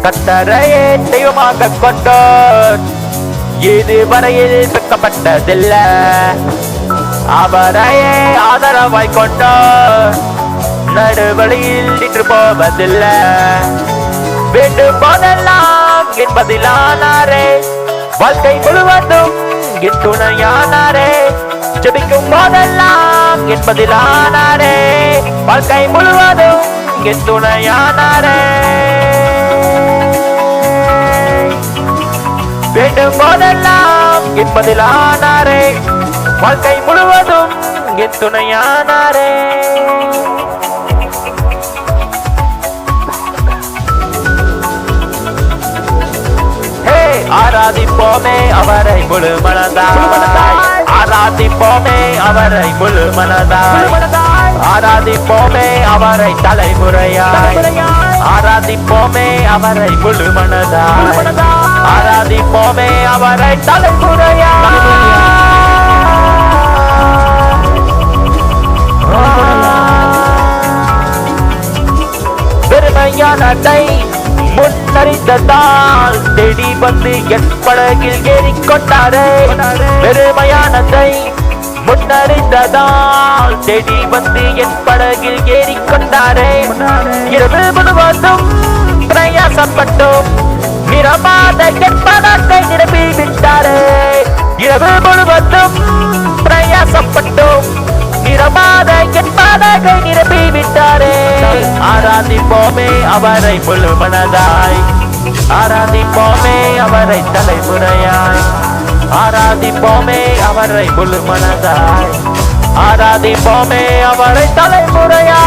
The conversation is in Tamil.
கத்தரையே தெய்வமாக கொண்டோர் இதுவரையில் பெக்கப்பட்டதில்ல. அவரையே ஆதரவாய் கொண்டோர் நடுவழியில் நின்று போவதில்ல. வேண்டும் போதெல்லாம் என் பதிலானாரே, வாழ்க்கை முழுவதும் என் துணையானாரே. ஜெபிக்கும் போதெல்லாம் என் பதிலானாரே, வாழ்க்கை முழுவதும் என் துணையானாரே. வேண்டும் போதெல்லாம் என் பதிலானாரே, வாழ்க்கை முழுவதும் என் துணையானாரே. ஆராதிப்போமே அவரை முழு மனதாய், ஆராதிப்போமே அவரை முழு மனதாய், ஆராதிப்போமே அவரை தலைமுறையாய், ஆராதிப்போமே அவரை முழு மனதாய், ஆராதிப்போமே அவரை தலைமுறையாய். பெருமையானதை முன்னறிந்ததால் தேடி வந்து என் படகில் ஏறிக்கொண்டாரே. பெருமையானதை முன்னறிந்ததால் தேடி வந்து என் படகில் ஏறிக்கொண்டாரே. இரவு முழுவதும் பிரயாசப்பட்டோம், நிரமாத என் படகை நிரப்பி விட்டாரே. இரவு முழுவதும் பிரயாசப்பட்டோம், நிரமாத என் படகை நிரப்பி விட்டாரே. ஆராதிப்போமே அவரை முழு மனதாய், ஆராதிப்போமே அவரை தலைமுறையாய், ஆராதிப்போமே அவரை முழு மனதாய், ஆராதிப்போமே அவரை தலைமுறையாய்.